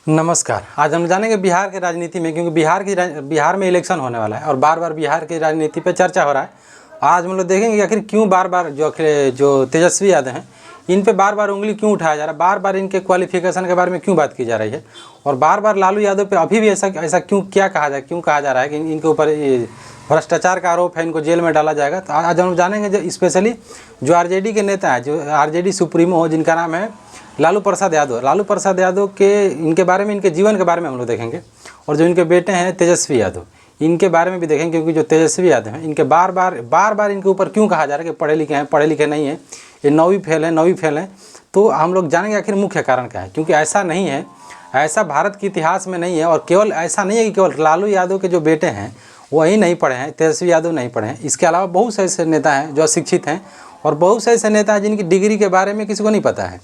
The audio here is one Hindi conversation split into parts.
नमस्कार। आज हम जानेंगे बिहार की राजनीति में, क्योंकि बिहार में इलेक्शन होने वाला है और बार बार बिहार की राजनीति पे चर्चा हो रहा है। आज हम लोग देखेंगे कि आखिर क्यों बार बार जो तेजस्वी यादव हैं इन पे बार बार उंगली क्यों उठाया जा रहा है, बार बार इनके क्वालिफिकेशन के बारे में क्यों बात की जा रही है, और बार बार लालू यादव पे अभी भी ऐसा क्यों कहा जा रहा है कि इनके ऊपर भ्रष्टाचार का आरोप है, इनको जेल में डाला जाएगा। तो आज हम जानेंगे जो स्पेशली जो आरजेडी के नेता हैं, जो आरजेडी सुप्रीमो हो, जिनका नाम है लालू प्रसाद यादव के इनके बारे में, इनके जीवन के बारे में हम लोग देखेंगे। और जो इनके बेटे हैं तेजस्वी यादव, इनके बारे में भी देखेंगे, क्योंकि जो तेजस्वी यादव हैं इनके बार बार इनके ऊपर क्यों कहा जा रहा है कि पढ़े लिखे नहीं हैं, ये 9वीं फेल हैं। तो हम लोग जानेंगे आखिर मुख्य कारण क्या है, क्योंकि ऐसा नहीं है, ऐसा भारत के इतिहास में नहीं है। और केवल ऐसा नहीं है कि केवल लालू यादव के जो बेटे हैं वही नहीं पढ़े हैं, तेजस्वी यादव नहीं पढ़े हैं। इसके अलावा बहुत से ऐसे नेता हैं जो अशिक्षित हैं, और बहुत से ऐसे नेता हैं जिनकी डिग्री के बारे में किसी को नहीं पता है,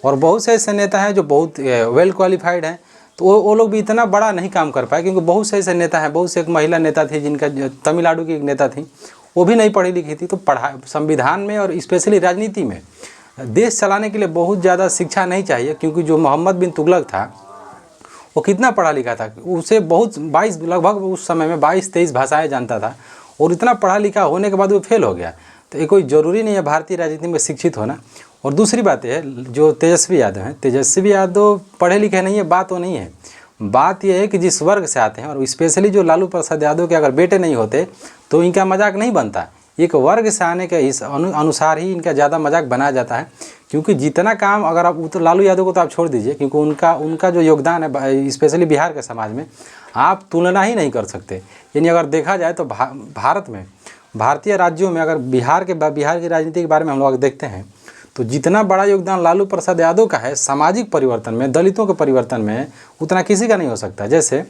और बहुत से ऐसे नेता हैं जो बहुत वेल क्वालिफाइड हैं। तो वो लोग भी इतना बड़ा नहीं काम कर पाए, क्योंकि बहुत से ऐसे नेता हैं, बहुत से एक महिला नेता थी जिनका तमिलनाडु की एक नेता थी, वो भी नहीं पढ़ी लिखी थी। तो संविधान में और स्पेशली राजनीति में देश चलाने के लिए बहुत ज़्यादा शिक्षा नहीं चाहिए, क्योंकि जो मोहम्मद बिन तुगलक था वो कितना पढ़ा लिखा था, उसे बहुत लगभग उस समय में 22-23 भाषाएँ जानता था, और इतना पढ़ा लिखा होने के बाद वो फेल हो गया। तो ये कोई ज़रूरी नहीं है भारतीय राजनीति में शिक्षित होना। और दूसरी बात है, जो तेजस्वी यादव हैं, तेजस्वी यादव पढ़े लिखे नहीं है, बात वो नहीं है। बात यह है कि जिस वर्ग से आते हैं, और स्पेशली जो लालू प्रसाद यादव के अगर बेटे नहीं होते तो इनका मजाक नहीं बनता। एक वर्ग से आने के इस अनुसार ही इनका ज़्यादा मजाक बनाया जाता है, क्योंकि जितना काम अगर आप तो लालू यादव को तो आप छोड़ दीजिए, क्योंकि उनका जो योगदान है स्पेशली बिहार के समाज में आप तुलना ही नहीं कर सकते। यानी अगर देखा जाए तो भारत में, भारतीय राज्यों में, अगर बिहार की राजनीति के बारे में हम लोग देखते हैं तो जितना बड़ा योगदान लालू प्रसाद यादव का है सामाजिक परिवर्तन में, दलितों के परिवर्तन में, उतना किसी का नहीं हो सकता। जैसे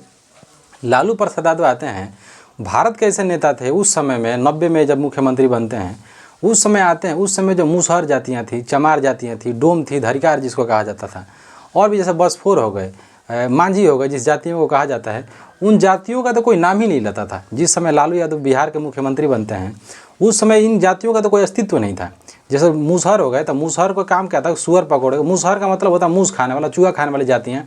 लालू प्रसाद यादव आते हैं, भारत के ऐसे नेता थे उस समय में, 90 में जब मुख्यमंत्री बनते हैं, उस समय आते हैं, उस समय जो मुसहर जातियाँ थी, चमार जातियाँ थी, डोम थी, धरिकार जिसको कहा जाता था, और भी जैसे बसफोर हो गए, मांझी हो गए, जिस जातियों को कहा जाता है, उन जातियों का तो कोई नाम ही नहीं लेता था। जिस समय लालू यादव बिहार के मुख्यमंत्री बनते हैं उस समय इन जातियों का तो कोई अस्तित्व नहीं था। जैसे मुसहर हो गए, तो मुसहर का काम क्या था, सुअर पकौड़े। मुसहर का मतलब होता है मूस खाने वाला, चूहा खाने वाली जातियाँ।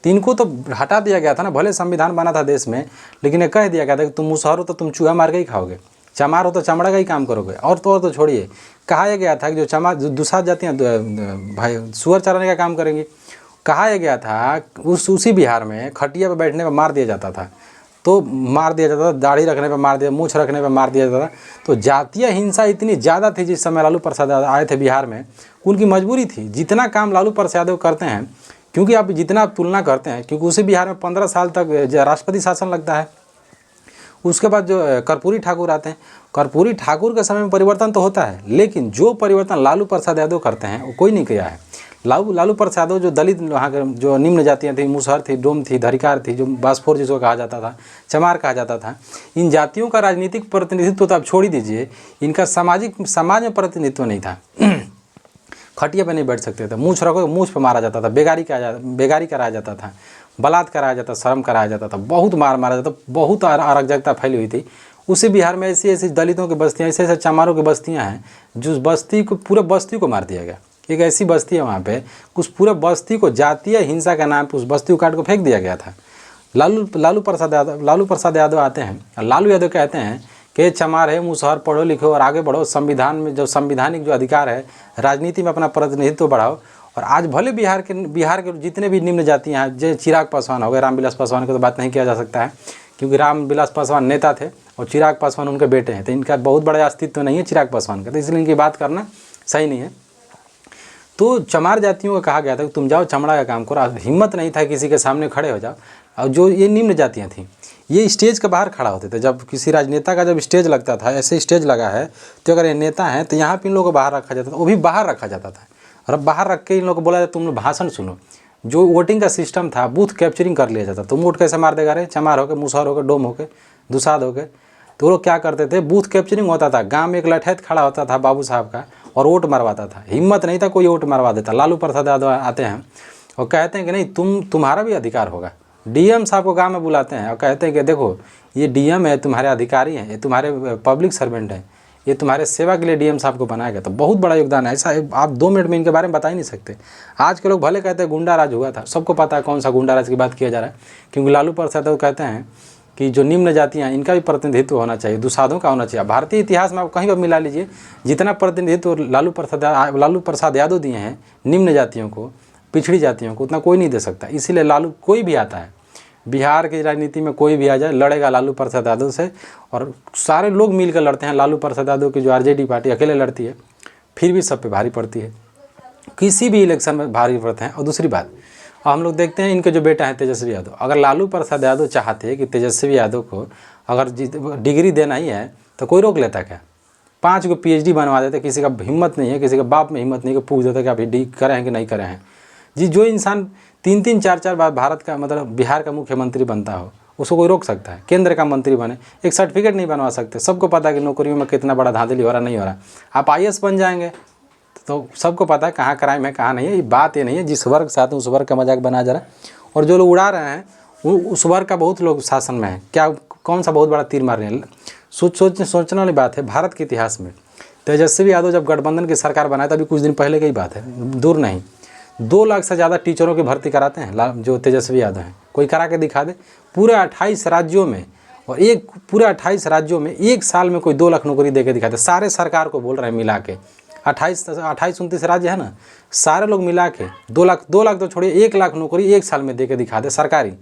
तो इनको तो हटा दिया गया था ना, भले संविधान बना था देश में, लेकिन ये कह दिया गया था कि तुम मुसहर हो तो तुम चूहा मार के ही खाओगे, चमार हो तो चमड़ा का ही काम करोगे। और तो छोड़िए, कहा यह गया था कि जो दूसरा जातियाँ भाई सुअर चराने का काम करेंगी। कहा यह गया था उसी बिहार में खटिया पर बैठने पर मार दिया जाता था, तो मार दिया जाता था, दाढ़ी रखने पर मार दिया, मूछ रखने पर मार दिया जाता था। तो जातीय हिंसा इतनी ज़्यादा थी जिस समय लालू प्रसाद आए थे बिहार में, उनकी मजबूरी थी। जितना काम लालू प्रसाद यादव करते हैं, क्योंकि आप जितना तुलना करते हैं, क्योंकि उसी बिहार में 15 साल तक राष्ट्रपति शासन लगता है। उसके बाद जो कर्पूरी ठाकुर आते हैं, कर्पूरी ठाकुर के समय में परिवर्तन तो होता है, लेकिन जो परिवर्तन लालू प्रसाद यादव करते हैं वो कोई नहीं किया है। लालू प्रसाद यादव जो दलित वहाँ के जो निम्न जातियाँ थी, मुसहर थी, डोम थी, धरिकार थी, जो बासफोर जिसको कहा जाता था, चमार कहा जाता था, इन जातियों का राजनीतिक प्रतिनिधित्व तो आप छोड़ ही दीजिए, इनका समाज में प्रतिनिधित्व नहीं था। खटिया पे नहीं बैठ सकते थे, मूछ रखो मूछ पे मारा जाता था, बेगारी कराया जाता था, बलात्कार कराया जाता, शर्म कराया जाता था, बहुत मारा जाता, बहुत अराजकता फैली हुई थी। उसी बिहार में ऐसी दलितों की बस्तियाँ, ऐसे चमारों की बस्तियाँ हैं, जो बस्ती को, पूरे बस्ती को मार दिया गया। एक ऐसी बस्ती है वहाँ पे, कुछ पूरे बस्ती को जातीय हिंसा का नाम पे उस बस्ती को काट को फेंक दिया गया था। लालू प्रसाद यादव आते हैं, लालू यादव कहते हैं कि चमार है, मुसहर, पढ़ो लिखो और आगे बढ़ो, संविधान में जो संवैधानिक जो अधिकार है, राजनीति में अपना प्रतिनिधित्व बढ़ाओ। और आज भले बिहार के जितने भी निम्न जातियाँ हैं, जैसे चिराग पासवान हो गए, रामविलास पासवान की तो बात नहीं किया जा सकता है, क्योंकि रामविलास पासवान नेता थे और चिराग पासवान उनके बेटे हैं, तो इनका बहुत बड़ा अस्तित्व नहीं है चिराग पासवान का, तो इसलिए इनकी बात करना सही नहीं है। तो चमार जातियों को कहा गया था कि तुम जाओ चमड़ा का काम करो, हिम्मत नहीं था किसी के सामने खड़े हो जाओ। और जो ये निम्न जातियाँ थीं, ये स्टेज के बाहर खड़ा होते थे। जब किसी राजनेता का जब स्टेज लगता था, ऐसे स्टेज लगा है, तो अगर ये नेता हैं तो यहाँ पे इन लोगों को बाहर रखा जाता था, वो भी बाहर रखा जाता था। और अब बाहर रख के इन लोगों को बोला जाता तुम लोग भाषण सुनो। जो वोटिंग का सिस्टम था, बूथ कैप्चरिंग कर लिया जाता। तुम वोट कैसे मार देगा रे, चमार होकर, मुसहर होकर, डोम होकर, दुसाद होकर। तो वो लोग क्या करते थे, बूथ कैप्चरिंग होता था, गाँव में एक लठैत खड़ा होता था बाबू साहब का, और वोट मरवाता था। हिम्मत नहीं था कोई वोट मरवा देता। लालू प्रसाद यादव आते हैं और कहते हैं कि नहीं, तुम्हारा भी अधिकार होगा। डीएम साहब को गांव में बुलाते हैं और कहते हैं कि देखो ये डीएम है, तुम्हारे अधिकारी हैं, ये तुम्हारे पब्लिक सर्वेंट हैं, ये तुम्हारे सेवा के लिए डीएम साहब को बनाया गया। तो बहुत बड़ा योगदान है। ऐसा आप 2 मिनट में इनके बारे में बता ही नहीं सकते। आज के लोग भले कहते हैं गुंडा राज हुआ था, सबको पता है कौन सा गुंडा राज की बात किया जा रहा है, क्योंकि लालू प्रसाद यादव कहते हैं कि जो निम्न जातियाँ इनका भी प्रतिनिधित्व होना चाहिए, दुसाधों का होना चाहिए। भारतीय इतिहास में आप कहीं पर मिला लीजिए, जितना प्रतिनिधित्व लालू प्रसाद यादव दिए हैं निम्न जातियों को, पिछड़ी जातियों को, उतना कोई नहीं दे सकता। इसीलिए लालू, कोई भी आता है बिहार की राजनीति में, कोई भी आ जाए लड़ेगा लालू प्रसाद यादव से, और सारे लोग मिलकर लड़ते हैं। लालू प्रसाद यादव की जो आरजेडी पार्टी अकेले लड़ती है, फिर भी सब पे भारी पड़ती है, किसी भी इलेक्शन में भारी पड़ते हैं। और दूसरी बात, हम लोग देखते हैं इनके जो बेटा है तेजस्वी यादव, अगर लालू प्रसाद यादव चाहते कि तेजस्वी यादव को अगर डिग्री देना ही है तो कोई रोक लेता क्या? 5 को PhD बनवा देते। किसी का हिम्मत नहीं है, किसी के बाप में हिम्मत नहीं कि पूछ देता कि आप डी करे हैं कि नहीं करे हैं। जी, जो इंसान 3-3, 4-4 बार भारत का मतलब बिहार का मुख्यमंत्री बनता हो, उसको कोई रोक सकता है? केंद्र का मंत्री बने, एक सर्टिफिकेट नहीं बनवा सकते। सबको पता है कि नौकरियों में कितना बड़ा धांधली हो रहा नहीं हो रहा। आप IAS बन जाएंगे तो सबको पता है कहाँ क्राइम है कहाँ नहीं है। ये बात ये नहीं है, जिस वर्ग से आते हैं उस वर्ग का मजाक बनाया जा रहा है। और जो लोग उड़ा रहे हैं वो उस वर्ग का बहुत लोग शासन में है। क्या कौन सा बहुत बड़ा तीर मार रहे हैं? सोचने वाली बात है। भारत के इतिहास में तेजस्वी यादव जब गठबंधन की सरकार बनाया तभी कुछ दिन पहले की बात है, दूर नहीं। 2 लाख से ज़्यादा टीचरों की भर्ती कराते हैं जो तेजस्वी यादव हैं। कोई करा के दिखा दे। पूरे 28 राज्यों में, और पूरे 28 राज्यों में 1 साल में कोई 2 लाख नौकरी दे के दिखा दे। सारे सरकार को बोल रहे हैं मिला के, 28-29 राज्य है ना, सारे लोग मिला के 2 लाख तो छोड़िए, 1 लाख नौकरी 1 साल में दे के दिखा दे सरकारी।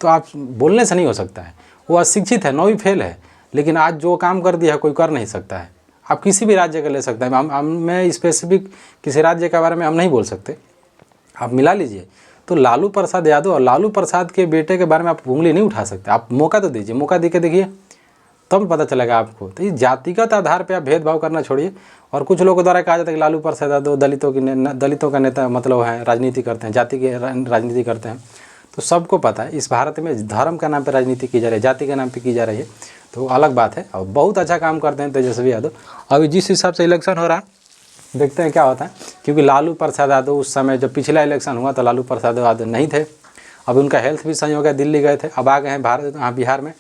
तो आप बोलने से नहीं हो सकता है। वो अशिक्षित है, 9वीं फेल है, लेकिन आज जो काम कर दिया है कोई कर नहीं सकता है। आप किसी भी राज्य का ले सकते हैं। मैं स्पेसिफिक किसी राज्य के बारे में हम नहीं बोल सकते, आप मिला लीजिए। तो लालू प्रसाद यादव और लालू प्रसाद के बेटे के बारे में आप उंगली नहीं उठा सकते। आप मौका तो दीजिए, मौका दे के देखिए, तब पता चलेगा आपको। तो इस जातिगत आधार पे आप भेदभाव करना छोड़िए। और कुछ लोगों द्वारा कहा जाता है कि लालू प्रसाद यादव दलितों का नेता मतलब है, राजनीति करते हैं, जाति की राजनीति करते हैं। तो सबको पता है इस भारत में धर्म के नाम पे राजनीति की जा रही है, जाति के नाम पे की जा रही है, तो अलग बात है। और बहुत अच्छा काम करते हैं तेजस्वी यादव। अभी जिस हिसाब से इलेक्शन हो रहा है, देखते हैं क्या होता है। क्योंकि लालू प्रसाद यादव उस समय जब पिछला इलेक्शन हुआ तो लालू प्रसाद यादव नहीं थे। अब उनका हेल्थ भी सही हो गया, दिल्ली गए थे, अब आ गए हैं बिहार में।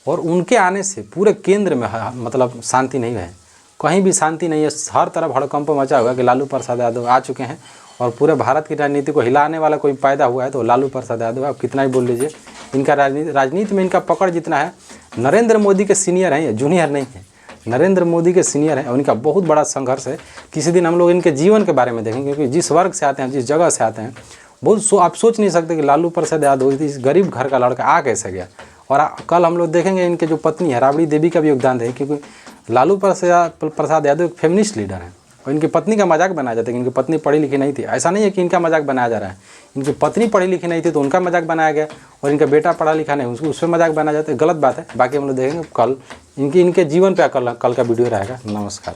और उनके आने से पूरे केंद्र में मतलब शांति नहीं है, कहीं भी शांति नहीं है। हर तरफ हड़कंप मचा हुआ कि लालू प्रसाद यादव आ चुके हैं और पूरे भारत की राजनीति को हिलाने वाला कोई पैदा हुआ है तो लालू प्रसाद यादव। आप कितना ही बोल लीजिए, इनका राजनीति में इनका पकड़ जितना है, नरेंद्र मोदी के सीनियर हैं, ये जूनियर नहीं है, नरेंद्र मोदी के सीनियर हैं। और इनका बहुत बड़ा संघर्ष है। किसी दिन हम लोग इनके जीवन के बारे में देखेंगे, क्योंकि जिस वर्ग से आते हैं, जिस जगह से आते हैं, आप सोच नहीं सकते कि लालू प्रसाद यादव इस गरीब घर का लड़का आ कैसे गया। और कल हम लोग देखेंगे इनके जो पत्नी है राबड़ी देवी का भी योगदान है, क्योंकि लालू प्रसाद यादव एक फेमिनिस्ट लीडर हैं। और इनकी पत्नी का मजाक बनाया जाता है कि इनकी पत्नी पढ़ी लिखी नहीं थी। ऐसा नहीं है कि इनका मजाक बनाया जा रहा है, इनकी पत्नी पढ़ी लिखी नहीं थी तो उनका मजाक बनाया गया, और इनका बेटा पढ़ा लिखा नहीं उस पर मजाक बनाया जाता है। गलत बात है। बाकी हम लोग देखेंगे कल इनके जीवन पे कल का वीडियो रहेगा। नमस्कार।